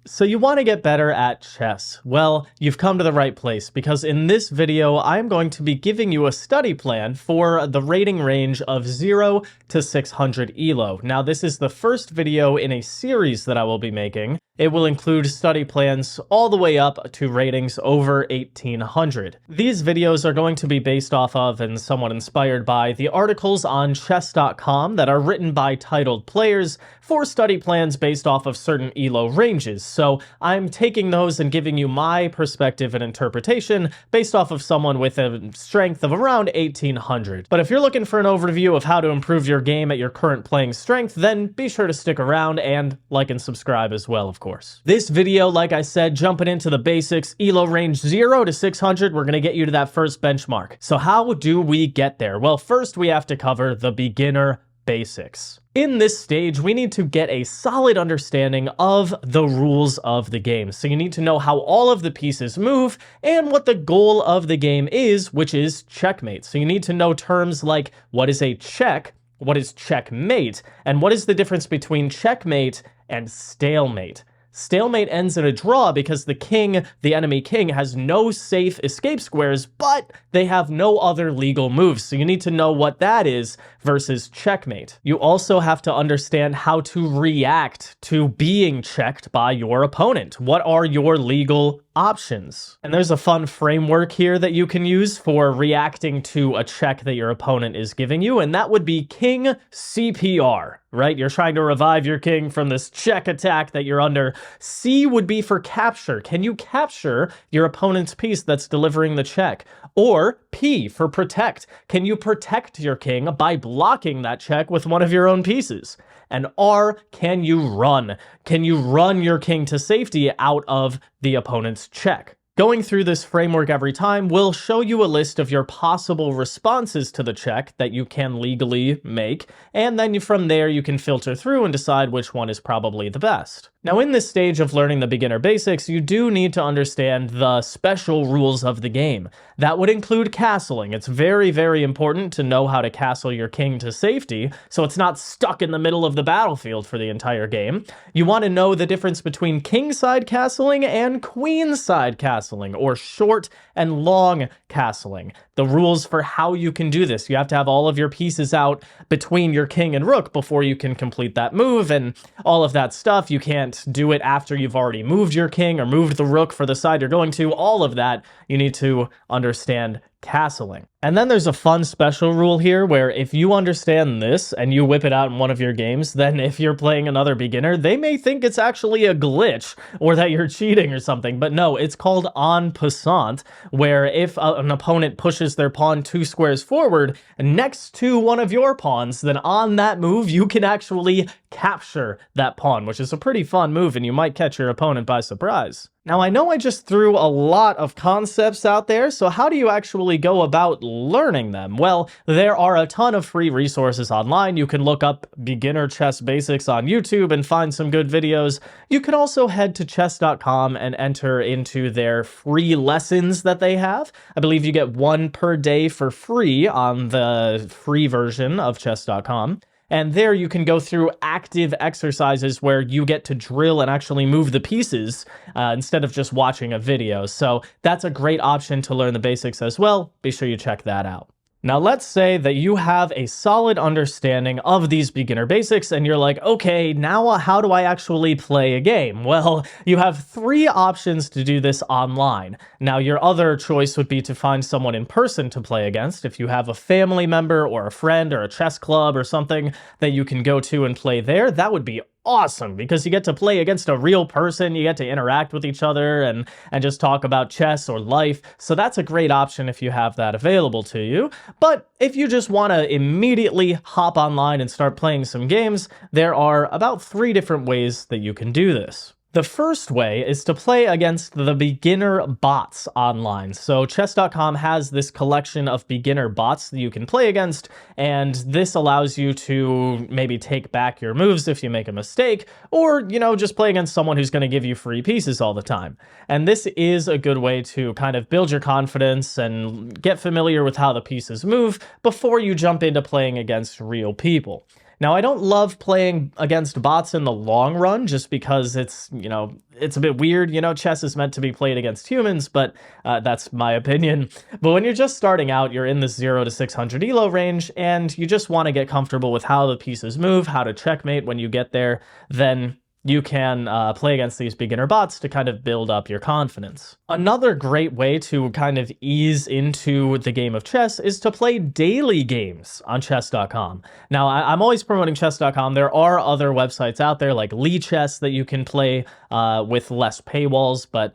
So you want to get better at chess? Well, you've come to the right place because in this video, I'm going to be giving you a study plan for the rating range of 0 to 600 ELO. Now, this is the first video in a series that I will be making. It will include study plans all the way up to ratings over 1800. These videos are going to be based off of and somewhat inspired by the articles on chess.com that are written by titled players for study plans based off of certain ELO ranges. So I'm taking those and giving you my perspective and interpretation based off of someone with a strength of around 1800. But if you're looking for an overview of how to improve your game at your current playing strength, then be sure to stick around and like and subscribe as well, of course. This video, like I said, jumping into the basics, ELO range 0 to 600, we're going to get you to that first benchmark. So how do we get there? Well, first we have to cover the beginner basics. In this stage, we need to get a solid understanding of the rules of the game. So you need to know how all of the pieces move and what the goal of the game is, which is checkmate. So you need to know terms like what is a check, what is checkmate, and what is the difference between checkmate and stalemate. Stalemate ends in a draw because the king, the enemy king, has no safe escape squares, but they have no other legal moves. So you need to know what that is versus checkmate. You also have to understand how to react to being checked by your opponent. What are your legal options? And there's a fun framework here that you can use for reacting to a check that your opponent is giving you, and that would be king CPR, right? You're trying to revive your king from this check attack that you're under. C would be for capture. Can you capture your opponent's piece that's delivering the check? Or P for protect. Can you protect your king by blocking that check with one of your own pieces? And R, can you run? Can you run your king to safety out of the opponent's check? Going through this framework every time will show you a list of your possible responses to the check that you can legally make, and then from there you can filter through and decide which one is probably the best. Now, in this stage of learning the beginner basics, you do need to understand the special rules of the game. That would include castling. It's very, very important to know how to castle your king to safety, so it's not stuck in the middle of the battlefield for the entire game. You want to know the difference between king-side castling and queen-side castling, or short and long castling. The rules for how you can do this. You have to have all of your pieces out between your king and rook before you can complete that move, and all of that stuff. You can't do it after you've already moved your king or moved the rook for the side you're going to. All of that, you need to understand castling. And then there's a fun special rule here where if you understand this and you whip it out in one of your games, then if you're playing another beginner, they may think it's actually a glitch or that you're cheating or something. But no, it's called en passant, where if an opponent pushes their pawn 2 squares forward next to one of your pawns, then on that move, you can actually capture that pawn, which is a pretty fun move, and you might catch your opponent by surprise. Now, I know I just threw a lot of concepts out there, so how do you actually go about learning them? Well, there are a ton of free resources online. You can look up beginner chess basics on YouTube and find some good videos. You can also head to chess.com and enter into their free lessons that they have. I believe you get 1 per day for free on the free version of chess.com. And there you can go through active exercises where you get to drill and actually move the pieces instead of just watching a video. So that's a great option to learn the basics as well. Be sure you check that out. Now, let's say that you have a solid understanding of these beginner basics and you're like, okay, now how do I actually play a game? Well, you have 3 options to do this online. Now, your other choice would be to find someone in person to play against. If you have a family member or a friend or a chess club or something that you can go to and play there, that would be awesome because you get to play against a real person, you get to interact with each other and just talk about chess or life. So that's a great option if you have that available to you. But if you just want to immediately hop online and start playing some games, there are about 3 different ways that you can do this. The first way is to play against the beginner bots online. So chess.com has this collection of beginner bots that you can play against, and this allows you to maybe take back your moves if you make a mistake, or, just play against someone who's going to give you free pieces all the time. And this is a good way to kind of build your confidence and get familiar with how the pieces move before you jump into playing against real people. Now, I don't love playing against bots in the long run just because it's a bit weird. Chess is meant to be played against humans, but that's my opinion. But when you're just starting out, you're in this 0 to 600 ELO range, and you just want to get comfortable with how the pieces move, how to checkmate when you get there, then you can play against these beginner bots to kind of build up your confidence. Another great way to kind of ease into the game of chess is to play daily games on chess.com. Now, I'm always promoting chess.com. There are other websites out there like Chess that you can play with less paywalls, but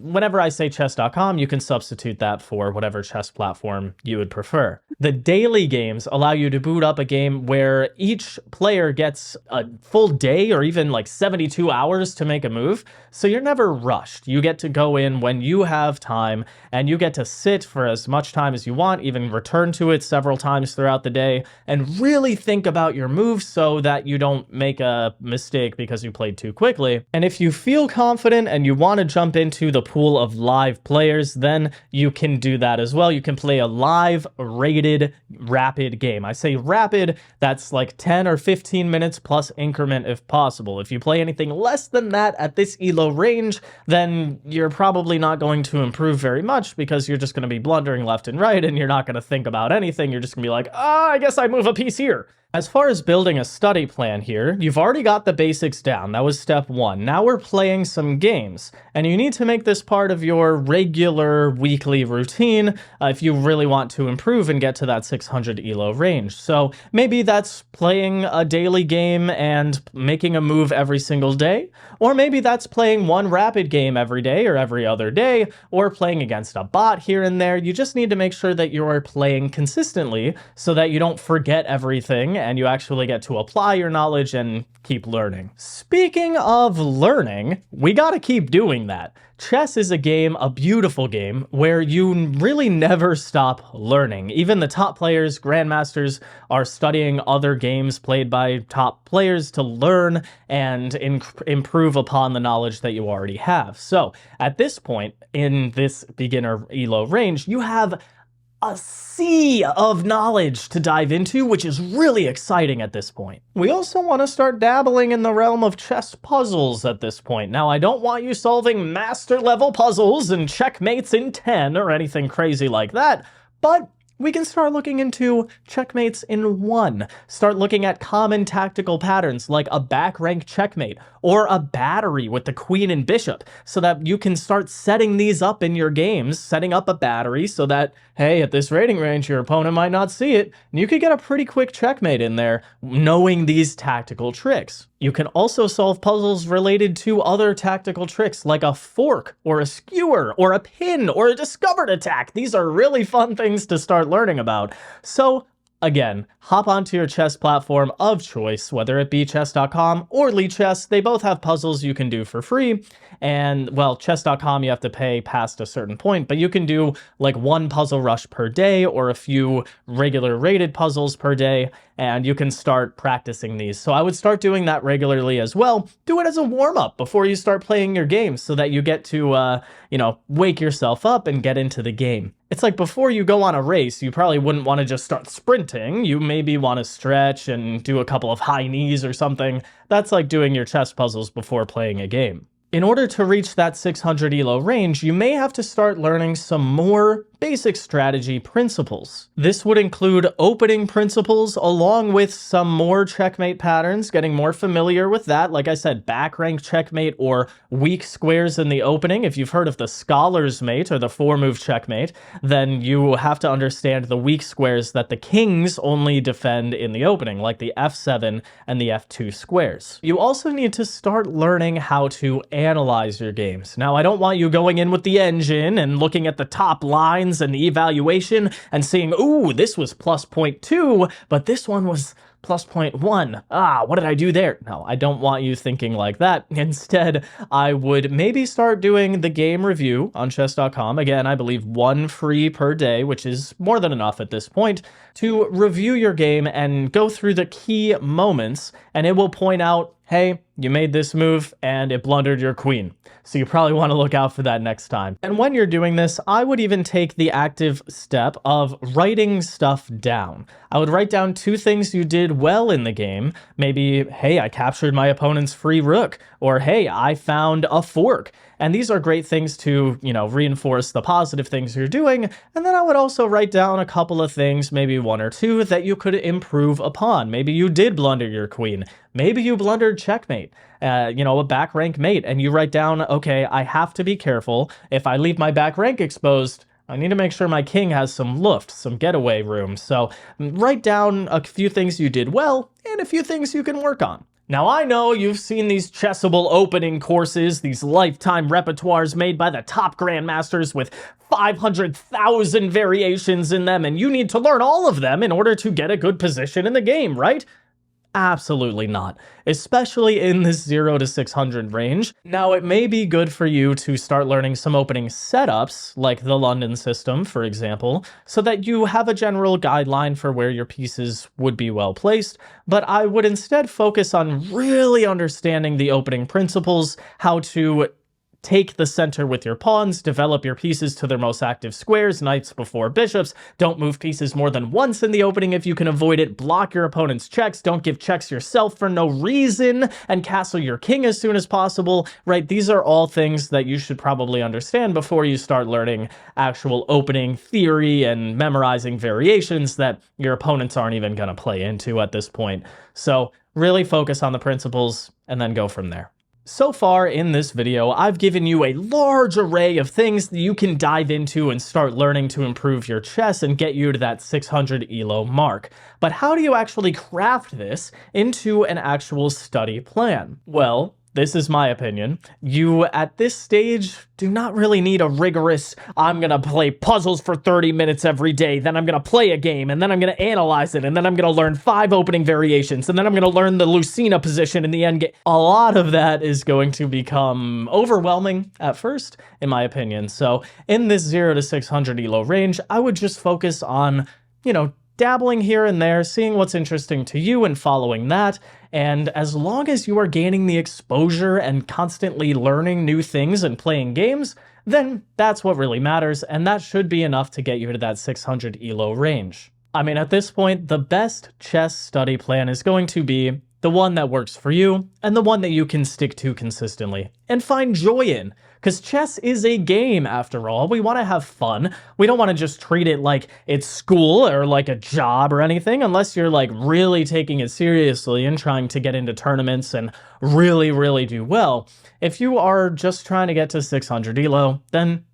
whenever I say chess.com, you can substitute that for whatever chess platform you would prefer. The daily games allow you to boot up a game where each player gets a full day or even like 72 hours to make a move, so you're never rushed. You get to go in when you have time, and you get to sit for as much time as you want, even return to it several times throughout the day, and really think about your moves so that you don't make a mistake because you played too quickly. And if you feel confident and you want to jump into the pool of live players, then you can do that as well. You can play a live rated rapid game. I say rapid, that's like 10 or 15 minutes plus increment if possible. If you play anything less than that at this ELO range, then you're probably not going to improve very much because you're just going to be blundering left and right and you're not going to think about anything. You're just going to be like, I guess I move a piece here. As far as building a study plan here, you've already got the basics down. That was step one. Now we're playing some games, and you need to make this part of your regular weekly routine if you really want to improve and get to that 600 ELO range. So maybe that's playing a daily game and making a move every single day, or maybe that's playing one rapid game every day or every other day, or playing against a bot here and there. You just need to make sure that you are playing consistently so that you don't forget everything and you actually get to apply your knowledge and keep learning. Speaking of learning, we gotta keep doing that. Chess is a game, a beautiful game, where you really never stop learning. Even the top players, grandmasters, are studying other games played by top players to learn and improve upon the knowledge that you already have. So at this point, in this beginner ELO range, you have a sea of knowledge to dive into, which is really exciting at this point. We also want to start dabbling in the realm of chess puzzles at this point. Now, I don't want you solving master level puzzles and checkmates in 10 or anything crazy like that, but we can start looking into checkmates in 1. Start looking at common tactical patterns like a back rank checkmate or a battery with the queen and bishop so that you can start setting these up in your games, setting up a battery so that, hey, at this rating range, your opponent might not see it, and you could get a pretty quick checkmate in there knowing these tactical tricks. You can also solve puzzles related to other tactical tricks like a fork or a skewer or a pin or a discovered attack. These are really fun things to start learning about. So again, hop onto your chess platform of choice, whether it be chess.com or Chess. They both have puzzles you can do for free. And well, chess.com, you have to pay past a certain point, but you can do like 1 puzzle rush per day or a few regular rated puzzles per day, and you can start practicing these. So I would start doing that regularly as well. Do it as a warm-up before you start playing your games so that you get to, wake yourself up and get into the game. It's like before you go on a race, you probably wouldn't want to just start sprinting. You maybe want to stretch and do a couple of high knees or something. That's like doing your chess puzzles before playing a game. In order to reach that 600 ELO range, you may have to start learning some more basic strategy principles. This would include opening principles along with some more checkmate patterns, getting more familiar with that. Like I said, back rank checkmate or weak squares in the opening. If you've heard of the scholar's mate or the 4-move checkmate, then you have to understand the weak squares that the kings only defend in the opening, like the f7 and the f2 squares. You also need to start learning how to analyze your games. Now, I don't want you going in with the engine and looking at the top lines and the evaluation and seeing, ooh, this was plus 0.2, but this one was plus 0.1. What did I do there? No, I don't want you thinking like that. Instead, I would maybe start doing the game review on chess.com. Again, I believe 1 free per day, which is more than enough at this point, to review your game and go through the key moments, and it will point out, hey, you made this move and it blundered your queen. So you probably want to look out for that next time. And when you're doing this, I would even take the active step of writing stuff down. I would write down 2 things you did well in the game. Maybe, hey, I captured my opponent's free rook, or hey, I found a fork. And these are great things to, reinforce the positive things you're doing. And then I would also write down a couple of things, maybe 1 or 2, that you could improve upon. Maybe you did blunder your queen. Maybe you blundered checkmate, a back rank mate, and you write down, okay, I have to be careful. If I leave my back rank exposed, I need to make sure my king has some luft, some getaway room. So write down a few things you did well and a few things you can work on. Now, I know you've seen these Chessable opening courses, these lifetime repertoires made by the top grandmasters with 500,000 variations in them, and you need to learn all of them in order to get a good position in the game, right? Absolutely not, especially in this 0 to 600 range. Now, it may be good for you to start learning some opening setups, like the London system, for example, so that you have a general guideline for where your pieces would be well placed, but I would instead focus on really understanding the opening principles, how to take the center with your pawns, develop your pieces to their most active squares, knights before bishops, don't move pieces more than once in the opening if you can avoid it, block your opponent's checks, don't give checks yourself for no reason, and castle your king as soon as possible, right? These are all things that you should probably understand before you start learning actual opening theory and memorizing variations that your opponents aren't even going to play into at this point. So really focus on the principles and then go from there. So far in this video, I've given you a large array of things that you can dive into and start learning to improve your chess and get you to that 600 ELO mark. But how do you actually craft this into an actual study plan? Well, this is my opinion. You, at this stage, do not really need a rigorous, I'm going to play puzzles for 30 minutes every day, then I'm going to play a game, and then I'm going to analyze it, and then I'm going to learn 5 opening variations, and then I'm going to learn the Lucina position in the endgame. A lot of that is going to become overwhelming at first, in my opinion. So in this 0 to 600 ELO range, I would just focus on, dabbling here and there, seeing what's interesting to you and following that. And as long as you are gaining the exposure and constantly learning new things and playing games, then that's what really matters, and that should be enough to get you to that 600 ELO range. I mean, at this point, the best chess study plan is going to be the one that works for you and the one that you can stick to consistently and find joy in. Because chess is a game, after all. We want to have fun. We don't want to just treat it like it's school or like a job or anything, unless you're like really taking it seriously and trying to get into tournaments and really, really do well. If you are just trying to get to 600 ELO, then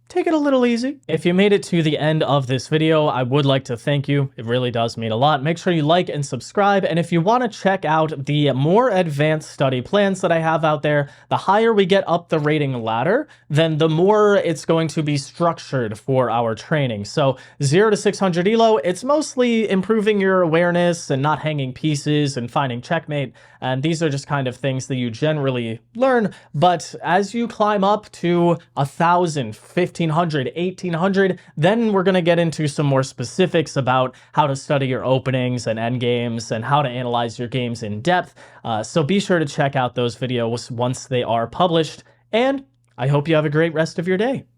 take it a little easy. If you made it to the end of this video, I would like to thank you. It really does mean a lot. Make sure you like and subscribe. And if you want to check out the more advanced study plans that I have out there, the higher we get up the rating ladder, then the more it's going to be structured for our training. So 0 to 600 ELO, it's mostly improving your awareness and not hanging pieces and finding checkmate. And these are just kind of things that you generally learn. But as you climb up to 1,000, 1,500, 1,800, then we're going to get into some more specifics about how to study your openings and endgames and how to analyze your games in depth. So be sure to check out those videos once they are published. And I hope you have a great rest of your day.